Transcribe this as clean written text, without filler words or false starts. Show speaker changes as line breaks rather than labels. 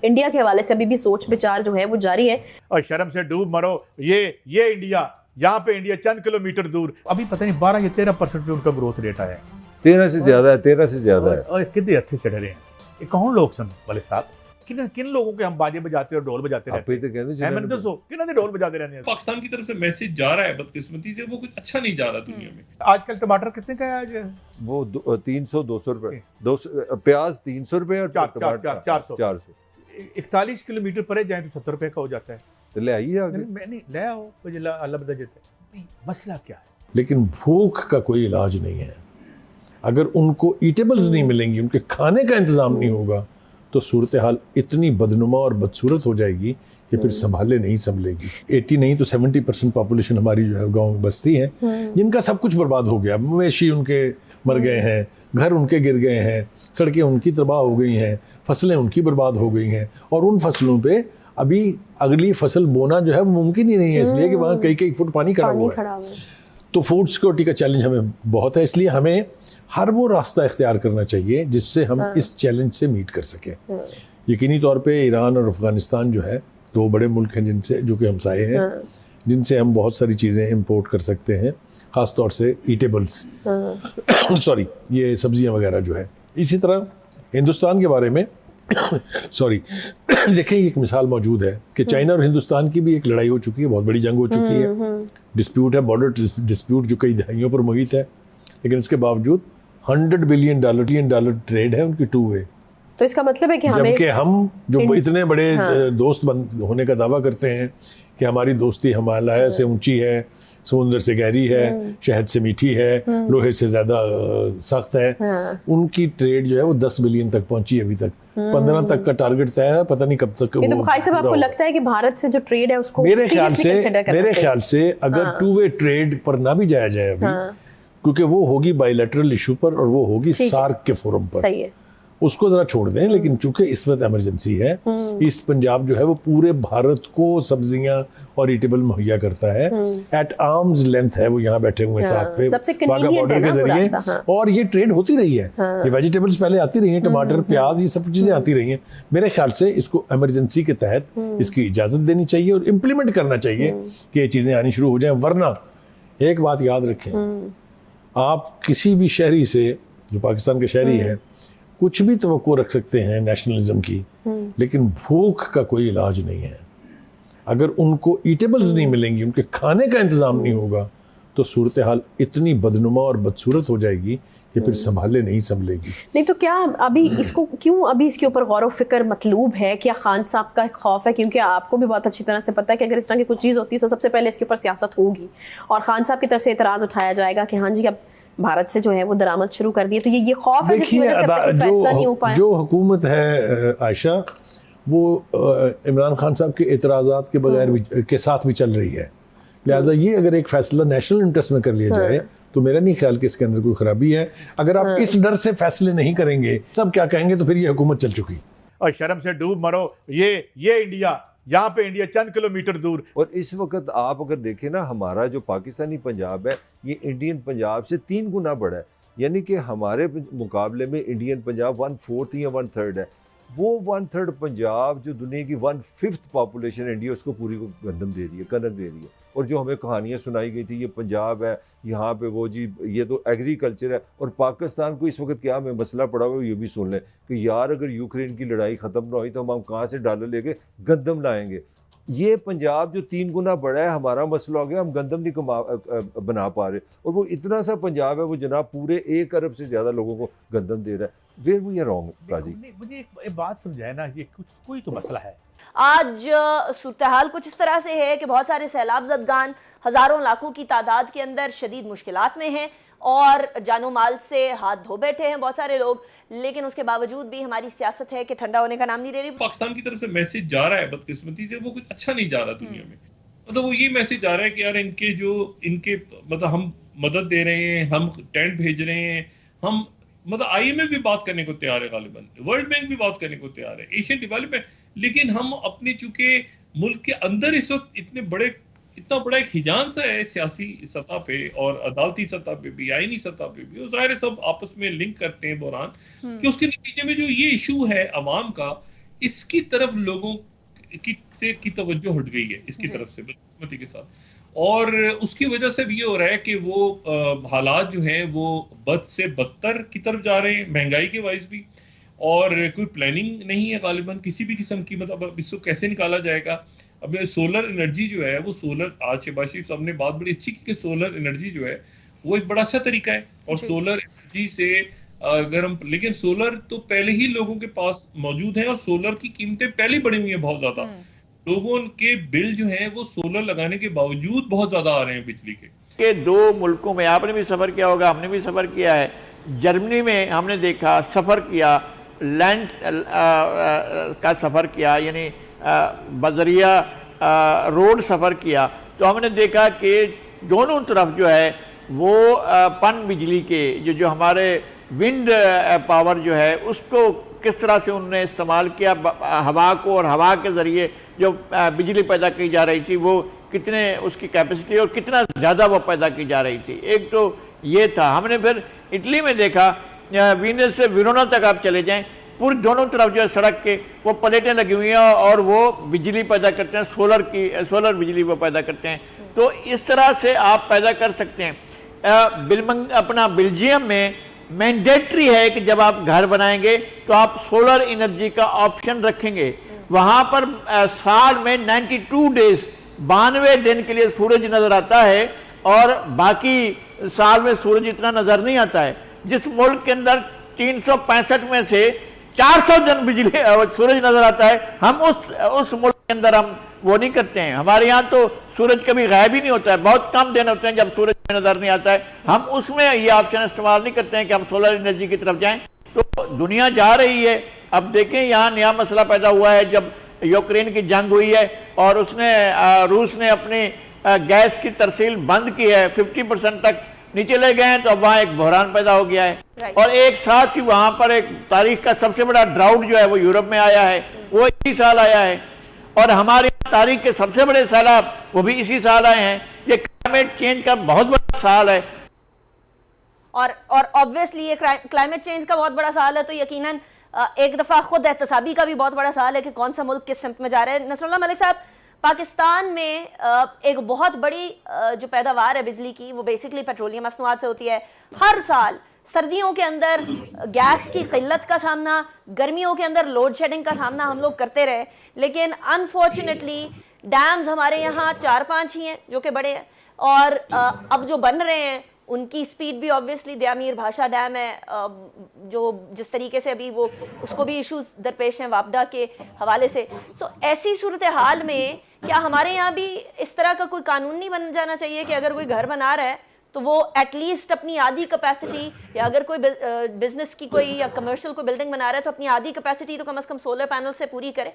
India के हवाले से अभी भी सोच विचार जो है वो जारी है।
और शर्म से डूब मरो, ये इंडिया, यहाँ पे इंडिया चंद किलोमीटर दूर, अभी पता नहीं 12 या 13% पे उनका ग्रोथ रेट आया है।
13 से ज्यादा है, 13 से ज्यादा है।
और कितने हथे चढ़ रहे हैं ये कौन लोग सन वाले साहब, किन लोगों के हम बाजे बजाते और ढोल बजाते रहते हैं? मैंने दसो किन ढोल बजाते रहते हैं?
पाकिस्तान की तरफ से मैसेज जा रहा है, बदकिस्मती से वो कुछ अच्छा नहीं जा रहा दुनिया में।
आजकल टमाटर कितने का है आज?
वो 300-200 रुपए, प्याज 300 रुपए और 400।
41 किलोमीटर परे जाए तो 70 रुपए का हो जाता है।
तो ले आइए आगे।
मैं नहीं ले आओ, अल्लाह बता देता है। मसला क्या है?
लेकिन भूख का कोई इलाज नहीं है। अगर उनको ईटेबल्स नहीं मिलेंगी, उनके खाने का इंतजाम नहीं होगा, तो सूरत हाल इतनी बदनुमा और बदसूरत हो जाएगी कि फिर संभाले नहीं संभलेगी। 80 नहीं तो 70% पॉपुलेशन हमारी जो है गाँव में बसती है, जिनका सब कुछ बर्बाद हो गया। मवेशी उनके मर गए हैं, घर उनके गिर गए हैं, सड़कें उनकी तबाह हो गई हैं, फसलें उनकी बर्बाद हो गई हैं, और उन फसलों पे अभी अगली फसल बोना जो है वो मुमकिन ही नहीं है, इसलिए कि वहाँ कई फुट पानी खड़ा हुआ है। तो फूड सिक्योरिटी का चैलेंज हमें बहुत है, इसलिए हमें हर वो रास्ता इख्तियार करना चाहिए जिससे हम इस चैलेंज से मीट कर सकें। यकीनी तौर पे ईरान और अफगानिस्तान जो है 2 बड़े मुल्क हैं जिनसे, जो कि हमसाये हैं, जिनसे हम बहुत सारी चीज़ें इंपोर्ट कर सकते हैं, ख़ास तौर से ईटेबल्स सॉरी ये सब्जियां वगैरह जो है। इसी तरह हिंदुस्तान के बारे में देखिए एक मिसाल मौजूद है कि चाइना और हिंदुस्तान की भी एक लड़ाई हो चुकी है, बहुत बड़ी जंग हो चुकी है, डिस्प्यूट है, बॉर्डर डिस्प्यूट जो कई दहाइयों पर मुहित है, लेकिन इसके बावजूद $100 बिलियन ट्रेड है उनकी 2 वे।
तो इसका मतलब है कि
जबकि हम जो इतने बड़े दोस्त होने का दावा करते हैं कि हमारी दोस्ती हिमालय से ऊंची है, समुद्र से गहरी है, शहद से मीठी है, लोहे से ज्यादा सख्त है, उनकी ट्रेड जो है वो 10 बिलियन तक पहुंची अभी तक। 15 तक का टारगेट तय है, पता नहीं कब तक।
तो बुखारी साहब आपको लगता है कि भारत से जो ट्रेड है उसको
मेरे ख्याल से अगर 2 वे ट्रेड पर ना भी जाया जाए अभी, क्योंकि वो होगी बायलैटरल इशू पर और वो होगी सार्क के फोरम पर, सही है, उसको जरा छोड़ दें। लेकिन चूंकि इस वक्त इमरजेंसी है, ईस्ट पंजाब जो है वो पूरे भारत को सब्जियां और ईटेबल मुहैया करता है, एट आर्म्स लेंथ है, वो यहाँ बैठे हुए साथ पे वाघा बॉर्डर के जरिए, और ये ट्रेड होती रही है। ये वेजिटेबल्स पहले आती रही हैं, टमाटर, प्याज, ये सब चीजें आती रही हैं। मेरे ख्याल से इसको इमरजेंसी के तहत इसकी इजाजत देनी चाहिए और इम्प्लीमेंट करना चाहिए कि ये चीजें आनी शुरू हो जाएं। वरना एक बात याद रखें, आप किसी भी शहरी से, जो पाकिस्तान के शहरी है, कुछ भी तवक्को रख सकते हैं नेशनलिज्म की, लेकिन भूख का कोई इलाज नहीं है। अगर उनको ईटेबल्स नहीं मिलेंगी, उनके खाने का इंतजाम नहीं होगा, तो सूरत हाल इतनी बदनुमा और बदसूरत हो जाएगी कि फिर संभाले नहीं संभलेगी।
नहीं तो क्या अभी इसको क्यों अभी इसके ऊपर गौर व फिक्र मतलूब है? क्या खान साहब का खौफ है? क्योंकि आपको भी बहुत अच्छी तरह से पता है कि अगर इस तरह की कुछ चीज़ होती है तो सबसे पहले इसके ऊपर सियासत होगी और खान साहब की तरफ से एतराज़ उठाया जाएगा कि हाँ जी अब भारत से जो है वो दरामद शुरू कर दिए। तो ये खौफ है जिसकी वजह से फैसला नहीं हो पाया।
जो हुकूमत है आयशा, वो इमरान खान साहब के एतराज़ात के बगैर के साथ भी चल रही है, लिहाजा ये अगर एक फैसला नेशनल इंटरेस्ट में कर लिया जाए तो मेरा नहीं ख्याल कि इसके अंदर कोई खराबी है। अगर आप इस डर से फैसले नहीं करेंगे, सब क्या कहेंगे, तो फिर ये हुकूमत चल चुकी।
और शर्म से डूब मरो, ये इंडिया, यहाँ पे इंडिया चंद किलोमीटर दूर।
और इस वक्त आप अगर देखें ना, हमारा जो पाकिस्तानी पंजाब है ये इंडियन पंजाब से 3 गुना बड़ा है, यानी कि हमारे मुकाबले में इंडियन पंजाब 1/4 या 1/3 है। वो 1/3 पंजाब जो दुनिया की 1/5 पॉपुलेशन इंडिया, उसको पूरी को गंदम दे रही है, कनक दे रही है। और जो हमें कहानियाँ सुनाई गई थी, ये पंजाब है, यहाँ पे वो जी ये तो एग्रीकल्चर है। और पाकिस्तान को इस वक्त क्या हमें मसला पड़ा हुआ है, ये भी सुन लें कि यार अगर यूक्रेन की लड़ाई ख़त्म ना हुई तो हम कहाँ से डॉलर लेके गंदम लाएंगे। ये पंजाब जो 3 गुना बड़ा है, हमारा मसला हो गया, हम गंदम नहीं बना पा रहे। और वो इतना सा पंजाब है, वो जनाब पूरे 1 अरब से ज़्यादा लोगों को गंदम दे रहा है। वेयर वी आर रॉन्ग काजी।
मुझे एक बात समझाए ना, ये कोई तो मसला है।
आज सूरत हाल कुछ इस तरह से है कि बहुत सारे सैलाब ज़दगान हज़ारों लाखों की तादाद के अंदर शदीद मुश्किलात में हैं और जानो माल से हाथ धो बैठे हैं बहुत सारे लोग। लेकिन उसके बावजूद भी हमारी सियासत है कि ठंडा होने का नाम नहीं ले रही।
पाकिस्तान की तरफ से मैसेज जा रहा है, बदकिस्मती से वो कुछ अच्छा नहीं जा रहा दुनिया में। मतलब वो ये मैसेज जा रहा है कि यार इनके मतलब हम मदद दे रहे हैं, हम टेंट भेज रहे हैं, हम मतलब IMF भी बात करने को तैयार है, गालिबन वर्ल्ड बैंक भी बात करने को तैयार है, एशियन डेवलपमेंट। लेकिन हम अपने चूंकि मुल्क के अंदर इस वक्त इतना बड़ा एक हिजान सा है सियासी सतह पे और अदालती सतह पे भी, आईनी सतह पे भी, ज़ाहिर सब आपस में लिंक करते हैं बहरान कि उसके नतीजे में जो ये इशू है अवाम का इसकी तरफ लोगों की तवज्जो हट गई है इसकी तरफ से बदकिस्मती के साथ, और उसकी वजह से भी ये हो रहा है कि वो हालात जो हैं वो बद से बदतर की तरफ जा रहे हैं, महंगाई के वाइज भी, और कोई प्लानिंग नहीं है गालिबन किसी भी किस्म की। मतलब इसको कैसे निकाला जाएगा? अब सोलर एनर्जी जो है वो आज शहबाज शरीफ साहब ने बात बड़ी अच्छी की कि सोलर एनर्जी जो है वो एक बड़ा अच्छा तरीका है, और सोलर एनर्जी से अगर हम, लेकिन सोलर तो पहले ही लोगों के पास मौजूद है और सोलर की कीमतें पहले बढ़ी हुई हैं बहुत ज्यादा। लोगों के बिल जो हैं वो सोलर लगाने के बावजूद बहुत ज्यादा आ रहे हैं बिजली के।
दो मुल्कों में आपने भी सफर किया होगा, हमने भी सफर किया है। जर्मनी में हमने देखा, सफर किया, लैंड का सफर किया, यानी बजरिया रोड सफर किया, तो हमने देखा कि दोनों तरफ जो है वो पन बिजली के जो हमारे विंड पावर जो है उसको किस तरह से उन्होंने इस्तेमाल किया, हवा को, और हवा के ज़रिए जो बिजली पैदा की जा रही थी वो कितने उसकी कैपेसिटी और कितना ज़्यादा वो पैदा की जा रही थी। एक तो ये था। हमने फिर इटली में देखा, वीनस से विरोना तक आप चले जाएं, पूरी दोनों तरफ जो है सड़क के वो प्लेटें लगी हुई हैं और वो बिजली पैदा करते हैं, सोलर बिजली वो पैदा करते हैं। तो इस तरह से आप पैदा कर सकते हैं। अपना बेल्जियम में मैंडेटरी है कि जब आप घर बनाएंगे तो आप सोलर एनर्जी का ऑप्शन रखेंगे। वहाँ पर साल में 92 डेज 92 दिन के लिए सूरज नजर आता है और बाकी साल में सूरज इतना नजर नहीं आता है। जिस मुल्क के अंदर 365 में से 400 दिन बिजली सूरज नजर आता है, हम उस मुल्क के अंदर हम वो नहीं करते हैं। हमारे यहाँ तो सूरज कभी गायब ही नहीं होता है, बहुत कम दिन होते हैं जब सूरज नजर नहीं आता है। हम उसमें ये ऑप्शन इस्तेमाल नहीं करते हैं कि हम सोलर एनर्जी की तरफ जाएं। तो दुनिया जा रही है। अब देखें, यहाँ नया मसला पैदा हुआ है जब यूक्रेन की जंग हुई है और रूस ने अपनी गैस की तरसील बंद की है, 50% तक नीचे ले गए हैं, तो अब वहाँ एक बहरान पैदा हो गया है। और एक साथ ही वहाँ पर एक तारीख का सबसे बड़ा ड्राउट जो है वो यूरोप में आया है, वो इसी साल आया है। और हमारे तारीख के सबसे बड़े सैलाब वो भी इसी साल आए हैं। ये क्लाइमेट चेंज का बहुत बड़ा साल है।
और ऑब्वियसली ये क्लाइमेट चेंज का बहुत बड़ा साल है, तो यकीनन एक दफ़ा खुद एहतसाबी का भी बहुत बड़ा साल है कि कौन सा मुल्क किस सिमत में जा रहा है। नसरुल्लाह मलिक साहब, पाकिस्तान में एक बहुत बड़ी जो पैदावार है बिजली की वो बेसिकली पेट्रोलियम मसनूआत से होती है। हर साल सर्दियों के अंदर गैस की किल्लत का सामना, गर्मियों के अंदर लोड शेडिंग का सामना हम लोग करते रहे, लेकिन अनफॉर्चुनेटली डैम्स हमारे यहाँ 4-5 ही हैं जो कि बड़े हैं, और अब जो बन रहे हैं उनकी स्पीड भी ऑब्वियसली, दयामीर भाषा डैम है जो जिस तरीके से अभी वो उसको भी इश्यूज दरपेश हैं वापडा के हवाले से। सो ऐसी सूरत हाल में क्या हमारे यहाँ भी इस तरह का कोई कानून नहीं बन जाना चाहिए कि अगर कोई घर बना रहा है तो वो एटलीस्ट अपनी आधी कैपेसिटी, या अगर कोई बिजनेस की कोई या कमर्शियल कोई बिल्डिंग बना रहा है तो अपनी आधी कैपेसिटी तो कम से कम सोलर पैनल से पूरी करे?